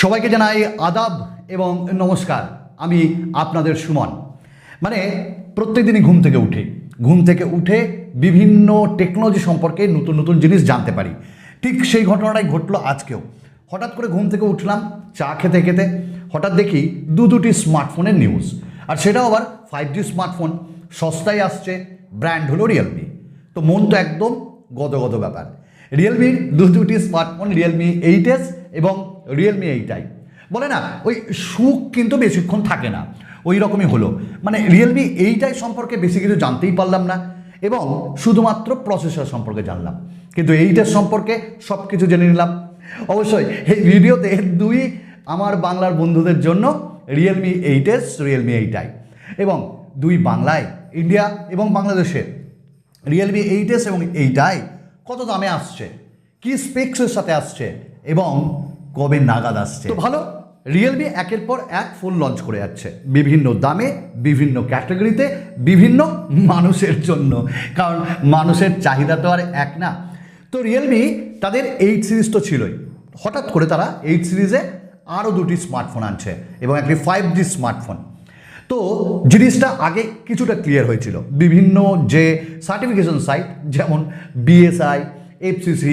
সবাইকে জানাই আদাব এবং নমস্কার। আমি আপনাদের সুমন। প্রত্যেকদিনই ঘুম থেকে উঠে বিভিন্ন টেকনোলজি সম্পর্কে নতুন নতুন জিনিস জানতে পারি। ঠিক সেই ঘটনাটাই ঘটলো আজকেও। হঠাৎ করে ঘুম থেকে উঠলাম, চা খেতে খেতে হঠাৎ দেখি দুটি স্মার্টফোনের নিউজ, আর সেটাও আবার 5G স্মার্টফোন, সস্তায় আসছে, ব্র্যান্ড হলো রিয়েলমি। তো মন তো একদম গদগদ ব্যাপার। রিয়েলমির দুটি স্মার্টফোন, রিয়েলমি 8S এবং রিয়েলমি 8i। বলে না, ওই সুখ কিন্তু বেশিক্ষণ থাকে না, ওই রকমই হলো। রিয়েলমি 8i সম্পর্কে বেশি কিছু জানতেই পারলাম না এবং শুধুমাত্র প্রসেসর সম্পর্কে জানলাম, কিন্তু 8s সম্পর্কে সব কিছু জেনে নিলাম। অবশ্যই এই ভিডিওতে দুই আমার বাংলার বন্ধুদের জন্য রিয়েলমি 8S, রিয়েলমি 8i, এবং দুই বাংলায়, ইন্ডিয়া এবং বাংলাদেশে রিয়েলমি 8S এবং 8i কত দামে আসছে, কি স্পেক্সের সাথে আসছে এবং কবে নাগাদ আসছে। তো ভালো, রিয়েলমি একের পর এক ফোন লঞ্চ করে যাচ্ছে, বিভিন্ন দামে, বিভিন্ন ক্যাটাগরিতে, বিভিন্ন মানুষের জন্য, কারণ মানুষের চাহিদা তো আর এক না। তো রিয়েলমি তাদের 8 সিরিজ তো ছিলই, হঠাৎ করে তারা 8 সিরিজে আরও দুটি স্মার্টফোন আনছে এবং একটি 5G স্মার্টফোন। তো জিনিসটা আগে কিছুটা ক্লিয়ার হয়েছিল, বিভিন্ন যে সার্টিফিকেশন সাইট যেমন BSI, FCC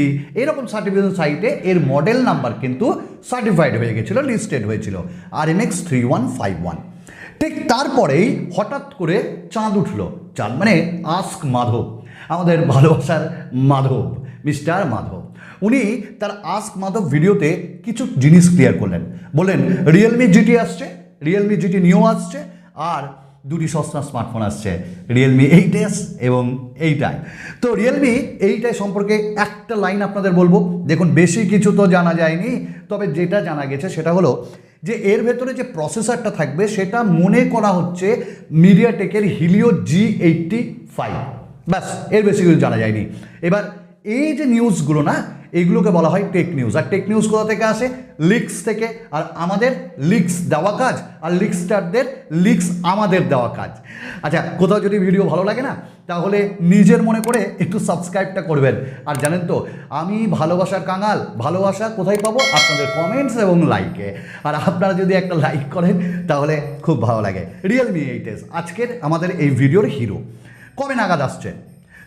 এরকম সার্টিফিকেশন সাইটে এর মডেল নাম্বার কিন্তু সার্টিফাইড হয়ে গেছিলো, লিস্টেড হয়েছিল RMX 3151। ঠিক তারপরেই হঠাৎ করে চাঁদ উঠলো। চাঁদ আস্ক মাধব, আমাদের ভালোবাসার মাধব, মিস্টার মাধব। উনি তার আস্ক মাধব ভিডিওতে কিছু জিনিস ক্লিয়ার করলেন, বললেন রিয়েলমি GT আসছে, রিয়েলমি GT নিউ আসছে, আর দুটি সস্তা স্মার্টফোন আসছে, রিয়েলমি 8S এবং 8i। তো রিয়েলমি 8i সম্পর্কে একটা লাইন আপনাদের বলবো। দেখুন, বেশি কিছু তো জানা যায়নি, তবে যেটা জানা গেছে সেটা হলো যে এর ভেতরে যে প্রসেসরটা থাকবে সেটা মনে করা হচ্ছে মিডিয়াটেকের হিলিও G85। ব্যাস, এর বেশি কিছু জানা যায়নি। এবার এই যে নিউজগুলো না, এইগুলোকে বলা হয় টেক নিউজ। আর টেক নিউজ কোথা থেকে আসে? লিক্স থেকে। আর আমাদের লিক্স দেওয়া কাজ, আর লিক্সটারদের লিক্স আমাদের দেওয়া কাজ। আচ্ছা, কোথাও যদি ভিডিও ভালো লাগে না, তাহলে নিজের মনে করে একটু সাবস্ক্রাইবটা করবেন। আর জানেন তো, আমি ভালোবাসার কাঙাল, ভালোবাসা কোথায় পাবো? আপনাদের কমেন্টস এবং লাইকে। আর আপনারা যদি একটা লাইক করেন তাহলে খুব ভালো লাগে। রিয়েলমি 8S আজকের আমাদের এই ভিডিওর হিরো। কবে নাগাদ আসছে?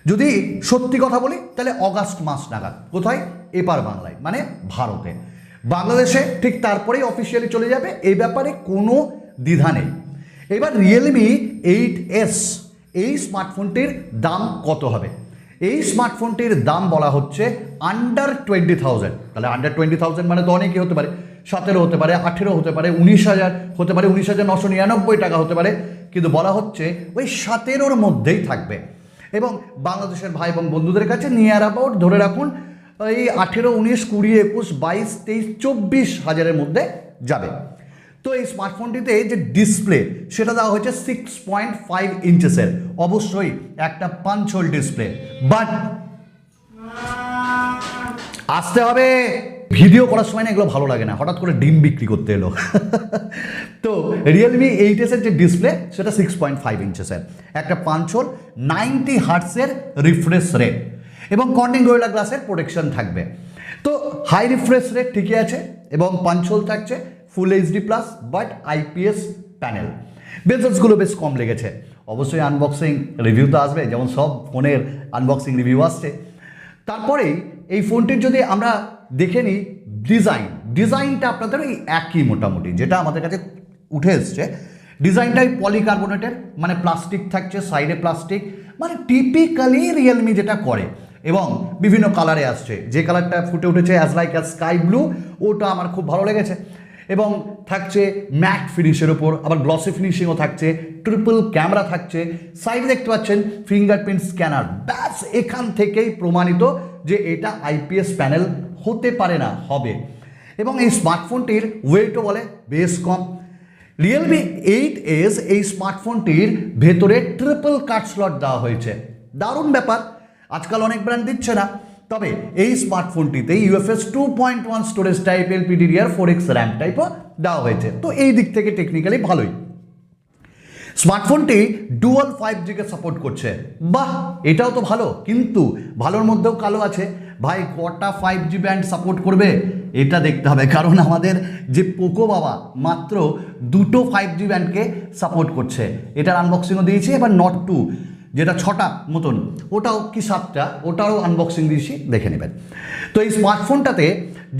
যদি সত্যি কথা বলি তাহলে অগাস্ট মাস নাগাদ। কোথায়? এপার বাংলায়, ভারতে। বাংলাদেশে ঠিক তারপরেই অফিসিয়ালি চলে যাবে, এই ব্যাপারে কোনো দ্বিধা নেই। এবার রিয়েলমি 8S এই স্মার্টফোনটির দাম কত হবে? এই স্মার্টফোনটির দাম বলা হচ্ছে আন্ডার 20,000। তাহলে আন্ডার 20,000 তো অনেকই হতে পারে, 17 হতে পারে, 18 হতে পারে, 19,000 হতে পারে, 19,999 টাকা হতে পারে, কিন্তু বলা হচ্ছে ওই 17-র মধ্যেই থাকবে। এবং বাংলাদেশের ভাই এবং বন্ধুদের কাছে নিয়ার অ্যাবাউট ধরে রাখুন এই 18, 19, 20, 21, 22, 23, 24 হাজারের মধ্যে যাবে। তো এই স্মার্টফোনটিতে যে ডিসপ্লে সেটা দেওয়া হয়েছে 6.5 ইঞ্চেসের, অবশ্যই একটা পাঞ্চ হোল ডিসপ্লে। বাট আসতে হবে, ভিডিও করার সময় না এগুলো ভালো লাগে না, হঠাৎ করে ডিম বিক্রি করতে এলো। তো রিয়েলমি 8S এর যে ডিসপ্লে সেটা 6.5 ইঞ্চেসের, একটা পাঞ্চ হোল, 90 হার্টসের রিফ্রেশ রেট এবং কর্নিং গরিলা গ্লাসের প্রোটেকশন থাকবে। তো হাই রিফ্রেশ রেট ঠিকই আছে এবং পাঞ্চ হোল থাকছে, ফুল HD+, বাট IPS প্যানেল। বেজেলসগুলো বেশ কম লেগেছে। অবশ্যই আনবক্সিং রিভিউ তো আসবে, যেমন সব ফোনের আনবক্সিং রিভিউ আসছে। তারপরেই এই ফোনটির যদি আমরা দেখে নিই ডিজাইনটা আপনাদের ওই একই মোটামুটি, যেটা আমাদের কাছে উঠে এসছে। ডিজাইনটাই পলিকার্বনেটের, প্লাস্টিক থাকছে, সাইডে প্লাস্টিক, টিপিক্যালি রিয়েলমি যেটা করে, এবং বিভিন্ন কালারে আসছে। যে কালারটা ফুটে উঠেছে as like as sky blue, ওটা আমার খুব ভালো লেগেছে। এবং থাকছে ম্যাট ফিনিশের ওপর, আবার গ্লসি ফিনিশিংও থাকছে, ট্রিপল ক্যামেরা থাকছে, সাইডে দেখতে পাচ্ছেন ফিঙ্গারপ্রিন্ট স্ক্যানার। ব্যাস, এখান থেকেই প্রমাণিত যে এটা IPS প্যানেল হতে পারে না, হবে। এবং এই স্মার্টফোনটির ওয়েটও বলে বেশ কম। রিয়েলমি 8S এই স্মার্টফোনটির ভেতরে ট্রিপল কাট স্লট দেওয়া হয়েছে, দারুণ ব্যাপার। আজকাল অনেক ব্র্যান্ড দিচ্ছে না, তবে এই স্মার্টফোনটিতে UFS 2.1 storage type, LPDDR4X RAM টাইপও দেওয়া হয়েছে। তো এই দিক থেকে টেকনিক্যালি ভালোই। স্মার্টফোনটি ডুয়াল 5G কে সাপোর্ট করছে। বাহ, এটাও তো ভালো, কিন্তু ভালোর মধ্যেও কালো আছে। ভাই কটা 5G ব্যান্ড সাপোর্ট করবে এটা দেখতে হবে, কারণ আমাদের যে পোকো বাবা মাত্র 2টো 5G ব্যান্ডকে সাপোর্ট করছে। এটার আনবক্সিংও দিয়েছি। এবার নট 2 যেটা 6টা মতন, ওটাও কি 7টা, ওটাও আনবক্সিং দিয়েছি, দেখে নেবেন। তো এই স্মার্টফোনটাতে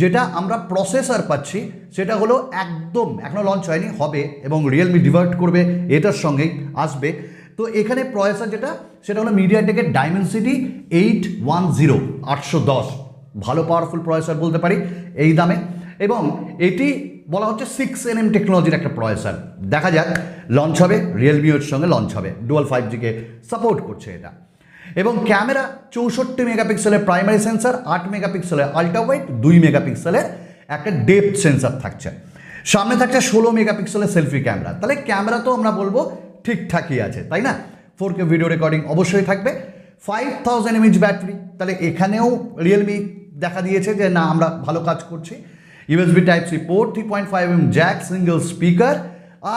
যেটা আমরা প্রসেসর পাচ্ছি সেটা হলো একদম এখনও লঞ্চ হয়নি, হবে, এবং রিয়েলমি ডিভার্ট করবে, এটার সঙ্গেই আসবে। তো এখানে প্রসেসর যেটা সেটা হলো মিডিয়াটেকের ডাইমেনসিটি 810 810, ভালো পাওয়ারফুল প্রসেসর বলতে পারি এই দামে। এবং এটি বলা হচ্ছে 6nm টেকনোলজির একটা প্রসেসর। দেখা যাক লঞ্চ হবে, রিয়েলমির সঙ্গে লঞ্চ হবে, ডুয়াল 5Gকে সাপোর্ট করছে এটা। এবং ক্যামেরা 64 মেগাপিক্সেলের প্রাইমারি সেন্সার, 8 মেগাপিক্সেলের আল্ট্রা ওয়াইড, 2 মেগাপিক্সেলের একটা ডেপথ সেন্সার থাকছে। সামনে থাকছে 16 মেগাপিক্সেলের সেলফি ক্যামেরা। তাহলে ক্যামেরা তো আমরা বলবো ঠিকঠাকই আছে, তাই না? 4K ভিডিও রেকর্ডিং অবশ্যই থাকবে। 5000 mAh ব্যাটারি, তাহলে এখানেও রিয়েলমি দেখা দিয়েছে যে না আমরা ভালো কাজ করছি। USB type C port, 3.5mm jack, single speaker,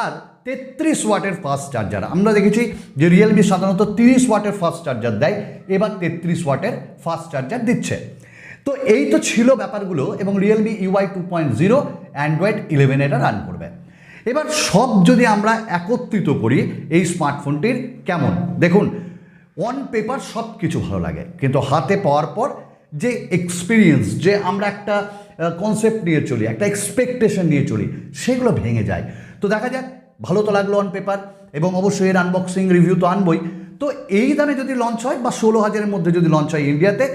আর 33 ওয়াটের ফাস্ট চার্জার। আমরা দেখেছি যে রিয়েলমি সাধারণত 30 ওয়াটের ফাস্ট চার্জার দেয়, এবার 33 ওয়াটের ফাস্ট চার্জার দিচ্ছে। তো এই তো ছিল ব্যাপারগুলো। এবং রিয়েলমি UI 2.0 অ্যান্ড্রয়েড 11 এটা রান করবে। এবার সব যদি আমরা একত্রিত করি এই স্মার্টফোনটির কেমন, দেখুন অন পেপার সব কিছু ভালো লাগে, কিন্তু হাতে পাওয়ার পর যে এক্সপিরিয়েন্স, যে আমরা একটা কনসেপ্ট নিয়ে চলি, একটা এক্সপেকটেশন নিয়ে চলি, সেগুলো ভেঙে যায়। তো দেখা যাক, ভালো তো লাগলো অন পেপার, এবং অবশ্যই এর আনবক্সিং রিভিউ তো আনবই। তো এই দামে যদি লঞ্চ হয় বা 16,000-এর মধ্যে যদি লঞ্চ হয় ইন্ডিয়াতে,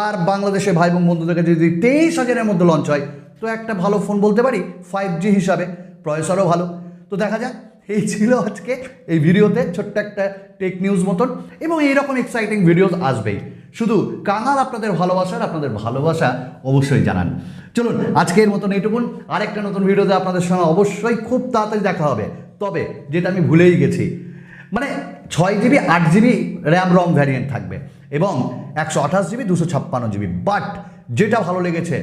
আর বাংলাদেশে ভাই বোন বন্ধুদের কাছে যদি 23,000-এর মধ্যে লঞ্চ হয়, তো একটা ভালো ফোন বলতে পারি 5G হিসাবে, প্রসেসরও ভালো। তো দেখা যাক। এই ছিল আজকে এই ভিডিওতে ছোট্ট একটা টেক নিউজ মতন, এবং এইরকম এক্সাইটিং ভিডিওস আসবেই। শুধু কাঙাল আপনাদের ভালোবাসা অবশ্যই জানান। চলুন আজকের মতন এইটুকুন। আরেকটা নতুন ভিডিওতে আপনাদের সঙ্গে অবশ্যই খুব তাড়াতাড়ি দেখা হবে। তবে যেটা আমি ভুলেই গেছি, মানে 6GB 8GB RAM ROM variant থাকবে, এবং 128GB 256GB। বাট যেটা ভালো লেগেছে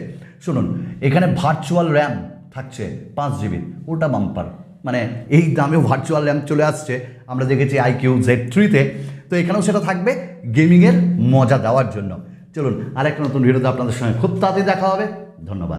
শুনুন, এখানে ভার্চুয়াল র্যাম থাকছে 5GB, ওটা বাম্পার। মানে এই দামেও ভার্চুয়াল র্যাম চলে আসছে, আমরা দেখেছি IQ Z3-তে। তো এখানেও সেটা থাকবে গেমিংয়ের মজা দেওয়ার জন্য। চলুন আরেকটা নতুন ভিডিওতে আপনাদের সঙ্গে খুব তাড়াতাড়ি দেখা হবে। ধন্যবাদ।